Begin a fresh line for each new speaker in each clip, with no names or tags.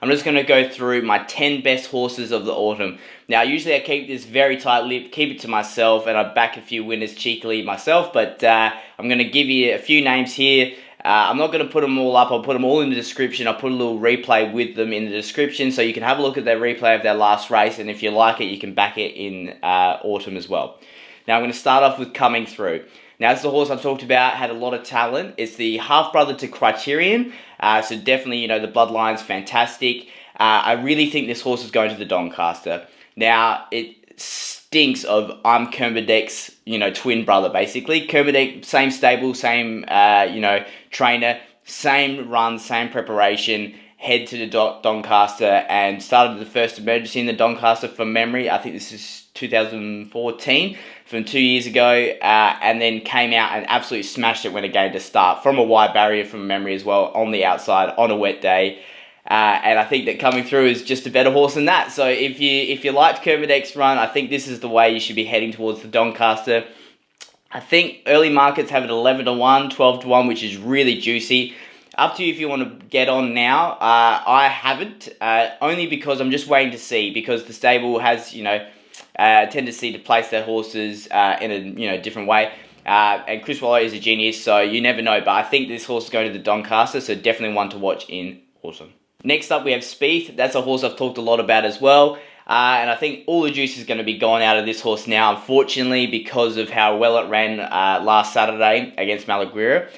I'm just going to go through my 10 best horses of the autumn. Now, usually I keep this very tight-lipped, keep it to myself, and I back a few winners cheekily myself, but I'm going to give you a few names here. I'm not going to put them all up. I'll put them all in the description. I'll put a little replay with them in the description so you can have a look at their replay of their last race, and if you like it, you can back it in autumn as well. Now, I'm going to start off with Comin Through. Now, this is the horse I've talked about, had a lot of talent. It's the half-brother to Criterion, so definitely, the bloodline's fantastic. I really think this horse is going to the Doncaster. Now, it stinks of I'm Kermadec's, twin brother, basically. Kermadec, same stable, same, trainer, same run, same preparation, head to the Doncaster, and started the first emergency in the Doncaster from memory. I think this is 2014, from 2 years ago, and then came out and absolutely smashed it when it gained a start from a wide barrier from memory as well, on the outside, on a wet day. And I think that Comin Through is just a better horse than that. So if you liked Kermadec's run, I think this is the way you should be heading towards the Doncaster. I think early markets have it 11-1, 12-1, which is really juicy. Up to you if you want to get on now. I haven't, only because I'm just waiting to see, because the stable has, a tendency to place their horses in a different way. And Chris Waller is a genius, so you never know. But I think this horse is going to the Doncaster, so definitely one to watch in autumn. Next up, we have Spieth. That's a horse I've talked a lot about as well. And I think all the juice is going to be gone out of this horse now, unfortunately, because of how well it ran last Saturday against Malaguirre.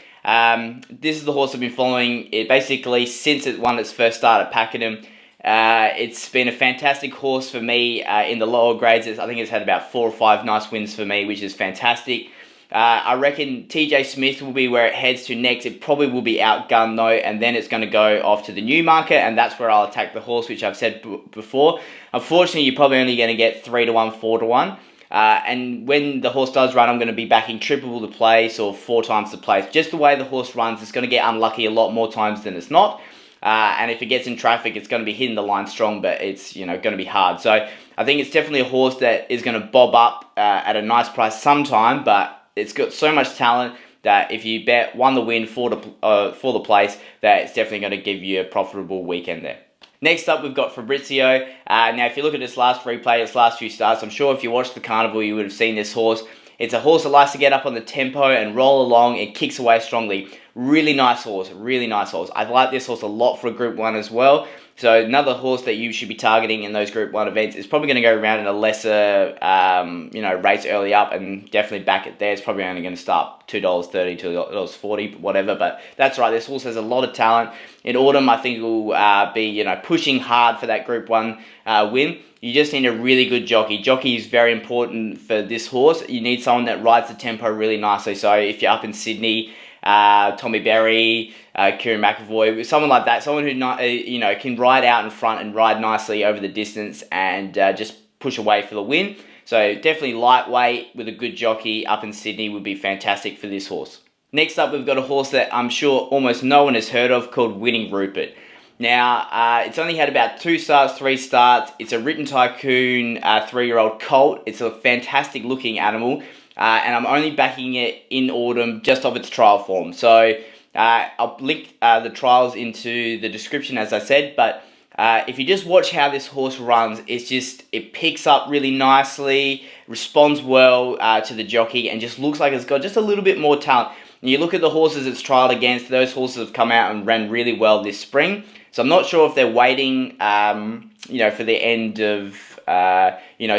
This is the horse I've been following it basically since it won its first start at Pakenham. It's been a fantastic horse for me in the lower grades. I think it's had about 4 or 5 nice wins for me, which is fantastic. I reckon TJ Smith will be where it heads to next. It probably will be outgunned though, and then it's going to go off to the Newmarket, and that's where I'll attack the horse, which I've said before. Unfortunately, you're probably only going to get 3-1, 4-1. And when the horse does run, I'm going to be backing triple the place or 4 times the place. Just the way the horse runs, it's going to get unlucky a lot more times than it's not. And if it gets in traffic, it's going to be hitting the line strong, but it's going to be hard. So I think it's definitely a horse that is going to bob up at a nice price sometime, but it's got so much talent that if you bet 1 the win, 4 the place, that it's definitely going to give you a profitable weekend there. Next up, we've got Fabrizio. Now, if you look at this last replay, its last few starts, I'm sure if you watched the carnival, you would have seen this horse. It's a horse that likes to get up on the tempo and roll along. It kicks away strongly. Really nice horse, really nice horse. I like this horse a lot for a Group 1 as well. So another horse that you should be targeting in those Group 1 events is probably going to go around in a lesser, race early up, and definitely back it there. It's probably only going to start $2.30, $2.40, whatever. But that's right. This horse has a lot of talent. In autumn, I think it will be, pushing hard for that Group 1 win. You just need a really good jockey. Jockey is very important for this horse. You need someone that rides the tempo really nicely. So if you're up in Sydney, Tommy Berry, Kieran McAvoy, someone like that, someone who can ride out in front and ride nicely over the distance and just push away for the win. So definitely lightweight with a good jockey up in Sydney would be fantastic for this horse. Next up, we've got a horse that I'm sure almost no one has heard of, called Winning Rupert. Now, it's only had about 2 starts, 3 starts. It's a Written Tycoon 3-year-old colt. It's a fantastic looking animal. And I'm only backing it in autumn just of its trial form. So I'll link the trials into the description, as I said. But if you just watch how this horse runs, it picks up really nicely, responds well to the jockey, and just looks like it's got just a little bit more talent. And you look at the horses it's trialled against, those horses have come out and ran really well this spring. So I'm not sure if they're waiting, for the end of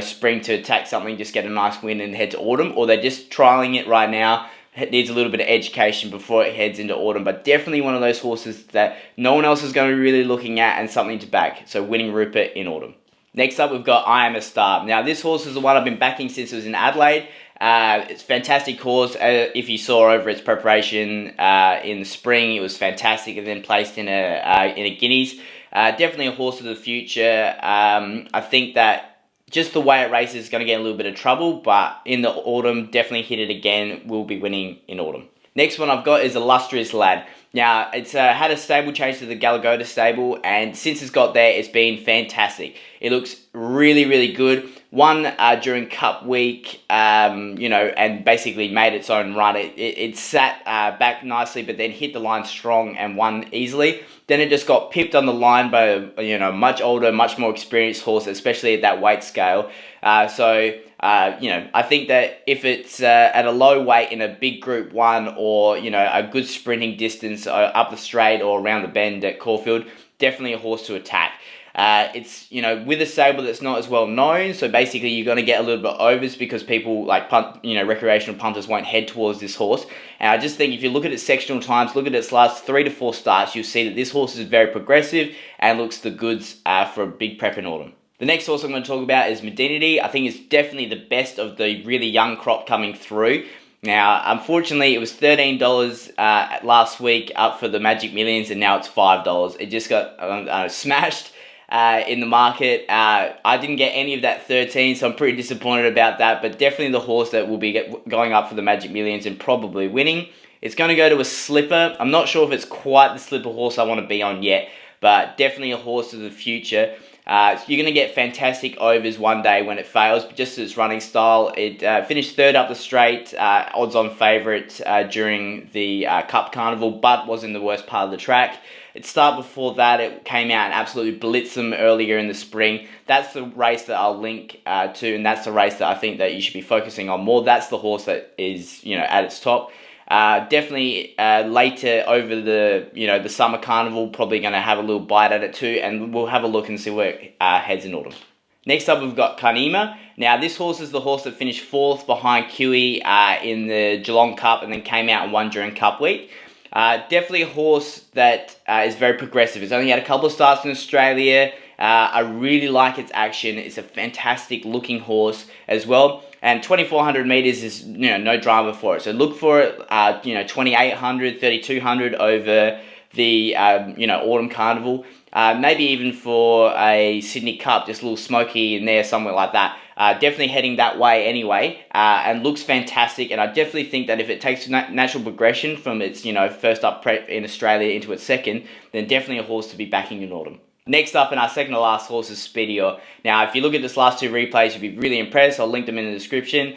spring to attack something, just get a nice win and head to autumn, or they're just trialling it right now. It needs a little bit of education before it heads into autumn, but definitely one of those horses that no one else is going to be really looking at and something to back. So Winning Rupert in autumn. Next up, we've got I Am a Star. Now, this horse is the one I've been backing since it was in Adelaide. It's a fantastic horse. If you saw over its preparation in the spring, it was fantastic, and then placed in a Guineas. Definitely a horse of the future. I think that just the way it races is going to get a little bit of trouble, but in the autumn, definitely hit it again. We'll be winning in autumn. Next one I've got is Illustrious Lad. Now, it's had a stable change to the Galagoda stable, and since it's got there, it's been fantastic. It looks really, really good. Won during Cup Week, and basically made its own run. It sat back nicely, but then hit the line strong and won easily. Then it just got pipped on the line by a much older, much more experienced horse, especially at that weight scale. I think that if it's at a low weight in a big Group 1 or, a good sprinting distance up the straight or around the bend at Caulfield, definitely a horse to attack. It's, with a stable that's not as well known, so basically you're going to get a little bit overs because people like recreational punters won't head towards this horse. And I just think if you look at its sectional times, look at its last 3 to 4 starts, you'll see that this horse is very progressive and looks the goods for a big prep in autumn. The next horse I'm going to talk about is Medinity. I think it's definitely the best of the really young crop coming through. Now, unfortunately, it was $13 last week up for the Magic Millions, and now it's $5. It just got smashed in the market. I didn't get any of that 13, so I'm pretty disappointed about that, but definitely the horse that will be going up for the Magic Millions and probably winning. It's going to go to a slipper. I'm not sure if it's quite the slipper horse I want to be on yet, but definitely a horse of the future. So you're going to get fantastic overs one day when it fails, but just its running style. It finished third up the straight, odds-on favourite during the Cup Carnival, but was in the worst part of the track. Its start before that, it came out and absolutely blitzed them earlier in the spring. That's the race that I'll link to, and that's the race that I think that you should be focusing on more. That's the horse that is, at its top. Definitely later over the summer carnival, probably going to have a little bite at it too, and we'll have a look and see where it heads in autumn. Next up, we've got Kanima. Now, this horse is the horse that finished 4th behind Kiwi in the Geelong Cup and then came out and won during Cup Week. Definitely a horse that is very progressive. It's only had a couple of starts in Australia. I really like its action. It's a fantastic looking horse as well. And 2,400 metres is, no drama for it. So look for it, 2,800, 3,200 over the, Autumn Carnival. Maybe even for a Sydney Cup, just a little smoky in there, somewhere like that. Definitely heading that way anyway, and looks fantastic. And I definitely think that if it takes natural progression from its, first up prep in Australia into its second, then definitely a horse to be backing in autumn. Next up, and our second to last horse is Spieth. Now, if you look at this last 2 replays, you'll be really impressed. I'll link them in the description.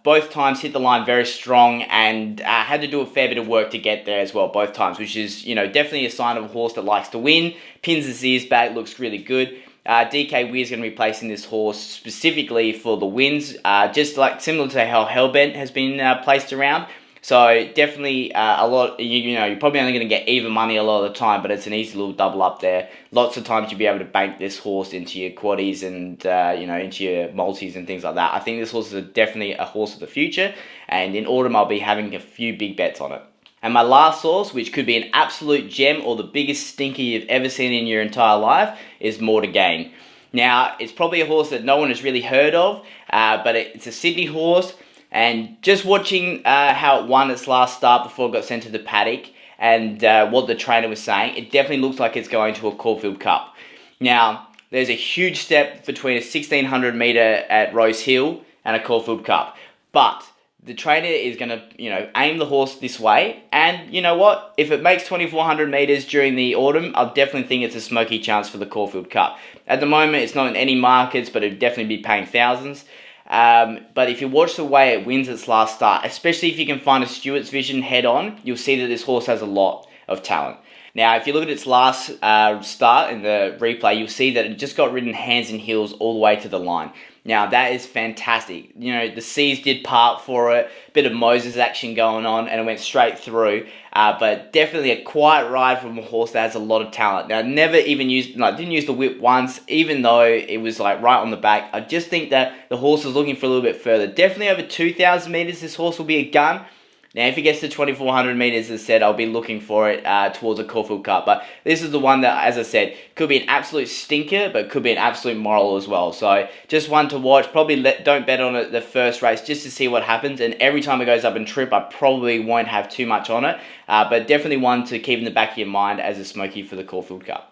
Both times hit the line very strong and had to do a fair bit of work to get there as well, both times, which is, definitely a sign of a horse that likes to win. Pins his ears back, looks really good. DK Weir's going to be placing this horse specifically for the wins, just like similar to how Hellbent has been placed around. So definitely a lot, you're probably only going to get even money a lot of the time, but it's an easy little double up there. Lots of times you'll be able to bank this horse into your quaddies and, into your multis and things like that. I think this horse is definitely a horse of the future, and in autumn I'll be having a few big bets on it. And my last horse, which could be an absolute gem or the biggest stinker you've ever seen in your entire life, is More to Gain. Now, it's probably a horse that no one has really heard of, but it's a Sydney horse. And just watching how it won its last start before it got sent to the paddock and what the trainer was saying, it definitely looks like it's going to a Caulfield Cup. Now, there's a huge step between a 1,600 metre at Rose Hill and a Caulfield Cup. But the trainer is going to, aim the horse this way. And you know what? If it makes 2,400 metres during the autumn, I'll definitely think it's a smoky chance for the Caulfield Cup. At the moment, it's not in any markets, but it'd definitely be paying thousands. But if you watch the way it wins its last start, especially if you can find a Stewart's Vision head on, you'll see that this horse has a lot of talent. Now, if you look at its last start in the replay, you'll see that it just got ridden hands and heels all the way to the line. Now, that is fantastic. The seas did part for it, a bit of Moses action going on, and it went straight through. But definitely a quiet ride from a horse that has a lot of talent. Now, never even didn't use the whip once, even though it was right on the back. I just think that the horse is looking for a little bit further. Definitely over 2,000 metres, this horse will be a gun. Now, if it gets to 2,400 metres, as I said, I'll be looking for it towards a Caulfield Cup. But this is the one that, as I said, could be an absolute stinker, but could be an absolute moral as well. So, just one to watch. Probably don't bet on it the first race just to see what happens. And every time it goes up in trip, I probably won't have too much on it. But definitely one to keep in the back of your mind as a smoky for the Caulfield Cup.